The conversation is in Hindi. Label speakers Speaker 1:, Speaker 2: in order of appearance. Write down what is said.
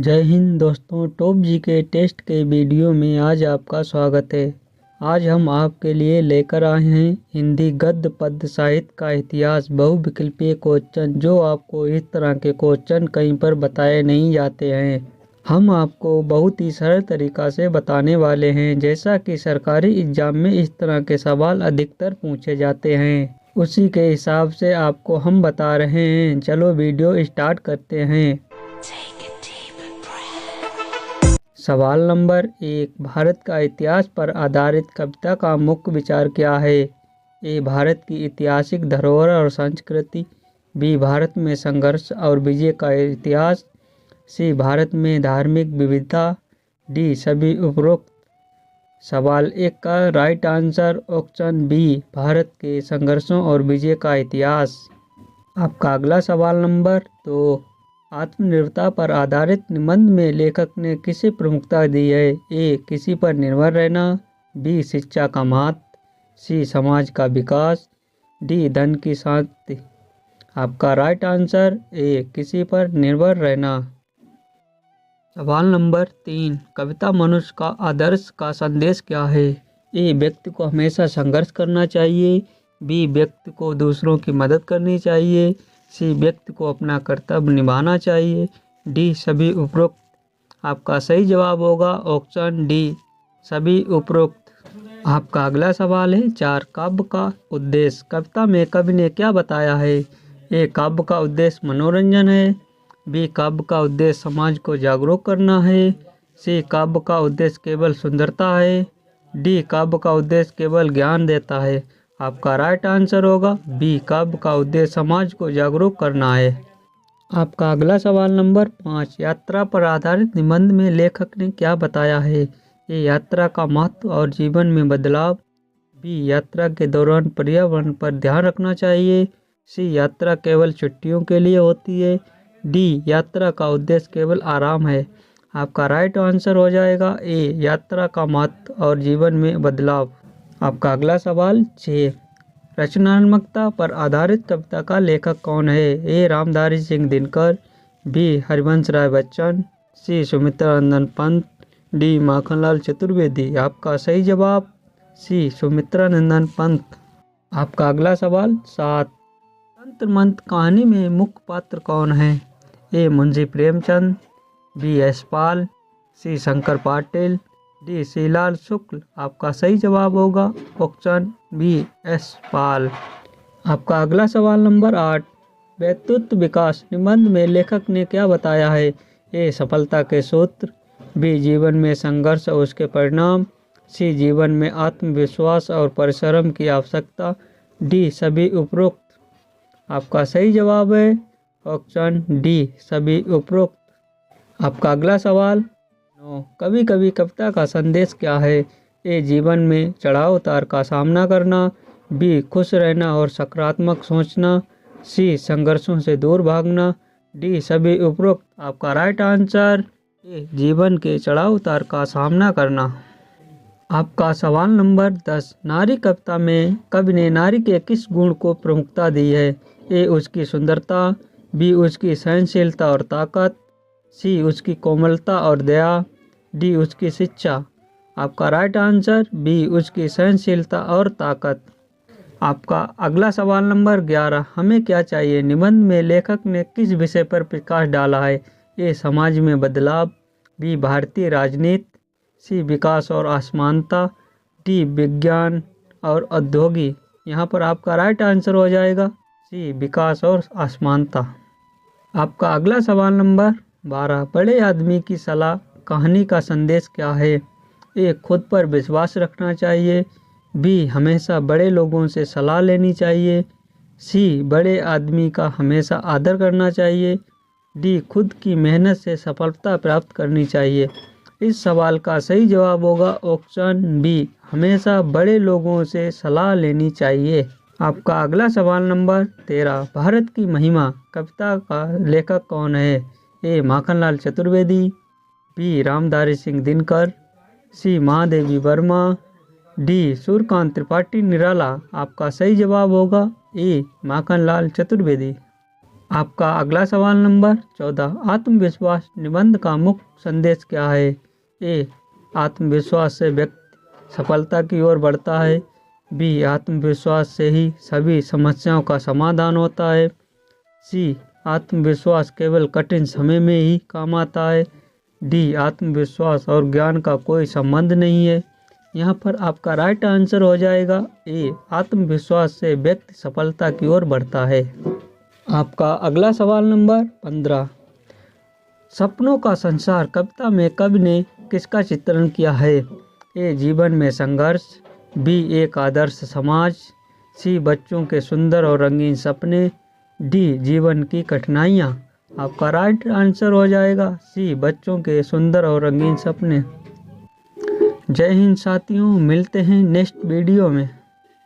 Speaker 1: जय हिंद दोस्तों, टॉप जी के टेस्ट के वीडियो में आज आपका स्वागत है। आज हम आपके लिए लेकर आए हैं हिंदी गद्य पद्य साहित्य का इतिहास बहुविकल्पीय क्वेश्चन, जो आपको इस तरह के क्वेश्चन कहीं पर बताए नहीं जाते हैं। हम आपको बहुत ही सरल तरीका से बताने वाले हैं। जैसा कि सरकारी एग्जाम में इस तरह के सवाल अधिकतर पूछे जाते हैं, उसी के हिसाब से आपको हम बता रहे हैं। चलो वीडियो स्टार्ट करते हैं। सवाल नंबर 1, भारत का इतिहास पर आधारित कविता का मुख्य विचार क्या है? ए, भारत की ऐतिहासिक धरोहर और संस्कृति। बी, भारत में संघर्ष और विजय का इतिहास। सी, भारत में धार्मिक विविधता। डी, सभी उपरोक्त। सवाल 1 का right answer option B, Bharat के संघर्षों और विजय का इतिहास। आपका अगला सवाल नंबर 2, आत्मनिर्भरता पर आधारित निबंध में लेखक ने किसे प्रमुखता दी है? ए, किसी पर निर्भर रहना। बी, शिक्षा का महत्व। सी, समाज का विकास। डी, धन की शांति। आपका राइट आंसर ए, किसी पर निर्भर रहना। सवाल नंबर 3, कविता मनुष्य का आदर्श का संदेश क्या है? ए, व्यक्ति को हमेशा संघर्ष करना चाहिए। बी, व्यक्ति को दूसरों की मदद करनी चाहिए। सी, व्यक्ति को अपना कर्तव्य निभाना चाहिए। डी, सभी उपरोक्त। आपका सही जवाब होगा ऑप्शन डी, सभी उपरोक्त। आपका अगला सवाल है 4, काव्य का उद्देश्य। कविता में कवि ने क्या बताया है? ए, काव्य का उद्देश्य मनोरंजन है। बी, काव्य का उद्देश्य समाज को जागरूक करना है। सी, काव्य का उद्देश्य केवल सुंदरता है। डी, काव्य का उद्देश्य केवल ज्ञान देता है। आपका राइट आंसर होगा बी, काव्य का उद्देश्य समाज को जागरूक करना है। आपका अगला सवाल नंबर 5, यात्रा पर आधारित निबंध में लेखक ने क्या बताया है? ये, यात्रा का महत्व और जीवन में बदलाव। बी, यात्रा के दौरान पर्यावरण पर ध्यान रखना चाहिए। सी, यात्रा केवल छुट्टियों के लिए होती है। डी, यात्रा का उद्देश्य केवल आराम है। आपका राइट आंसर हो जाएगा ए, यात्रा का महत्व और जीवन में बदलाव। आपका अगला सवाल 6, रचनात्मकता पर आधारित कविता का लेखक कौन है? ए, रामधारी सिंह दिनकर। बी, हरिवंश राय बच्चन। सी, सुमित्रा नंदन पंत। डी, माखनलाल चतुर्वेदी। आपका सही जवाब सी, सुमित्रा नंदन पंत। आपका अगला सवाल 7, तंत्र मंत्र कहानी में मुख्य पात्र कौन है? ए, मुंशी प्रेमचंद। बी, यशपाल। सी, शंकर पाटिल। डी, श्रीलाल शुक्ल। आपका सही जवाब होगा ऑप्शन बी, यशपाल। आपका अगला सवाल नंबर 8, व्यक्तित्व विकास निबंध में लेखक ने क्या बताया है? ए, सफलता के सूत्र। बी, जीवन में संघर्ष और उसके परिणाम। सी, जीवन में आत्मविश्वास और परिश्रम की आवश्यकता। डी, सभी उपरोक्त। आपका सही जवाब है ऑप्शन डी, सभी उपरोक्त। आपका अगला सवाल, कभी कभी कविता का संदेश क्या है? ए, जीवन में चढ़ाव उतार का सामना करना। बी, खुश रहना और सकारात्मक सोचना। सी, संघर्षों से दूर भागना। डी, सभी उपरोक्त। आपका राइट आंसर ए, जीवन के चढ़ाव उतार का सामना करना। आपका सवाल नंबर 10, नारी कविता में कवि ने नारी के किस गुण को प्रमुखता दी है? ए, उसकी सुंदरता। बी, उसकी सहनशीलता और ताकत। सी, उसकी कोमलता और दया। डी, उसकी शिक्षा। आपका राइट आंसर बी, उसकी सहनशीलता और ताकत। आपका अगला सवाल नंबर 11, हमें क्या चाहिए निबंध में लेखक ने किस विषय पर प्रकाश डाला है? ए, समाज में बदलाव। बी, भारतीय राजनीति। सी, विकास और असमानता। डी, विज्ञान और औद्योगिक। यहाँ पर आपका राइट आंसर हो जाएगा सी, विकास और असमानता। आपका अगला सवाल नंबर 12, बड़े आदमी की सलाह कहानी का संदेश क्या है? ए, खुद पर विश्वास रखना चाहिए। बी, हमेशा बड़े लोगों से सलाह लेनी चाहिए। सी, बड़े आदमी का हमेशा आदर करना चाहिए। डी, खुद की मेहनत से सफलता प्राप्त करनी चाहिए। इस सवाल का सही जवाब होगा ऑप्शन बी, हमेशा बड़े लोगों से सलाह लेनी चाहिए। आपका अगला सवाल नंबर 13, भारत की महिमा कविता का लेखक कौन है? ए, माखनलाल चतुर्वेदी। बी, रामधारी सिंह दिनकर। सी, महादेवी वर्मा। डी, सूर्यकांत त्रिपाठी निराला। आपका सही जवाब होगा ए, माखनलाल चतुर्वेदी। आपका अगला सवाल नंबर 14, आत्मविश्वास निबंध का मुख्य संदेश क्या है? ए, आत्मविश्वास से व्यक्ति सफलता की ओर बढ़ता है। बी, आत्मविश्वास से ही सभी समस्याओं का समाधान होता है। सी, आत्मविश्वास केवल कठिन समय में ही काम आता है। डी, आत्मविश्वास और ज्ञान का कोई संबंध नहीं है। यहाँ पर आपका राइट आंसर हो जाएगा ए, आत्मविश्वास से व्यक्ति सफलता की ओर बढ़ता है। आपका अगला सवाल नंबर 15, सपनों का संसार कविता में कवि ने किसका चित्रण किया है? ए, जीवन में संघर्ष। बी, एक आदर्श समाज। सी, बच्चों के सुंदर और रंगीन सपने। डी, जीवन की कठिनाइयाँ। आपका राइट आंसर हो जाएगा सी, बच्चों के सुंदर और रंगीन सपने। जय हिंद साथियों, मिलते हैं नेक्स्ट वीडियो में।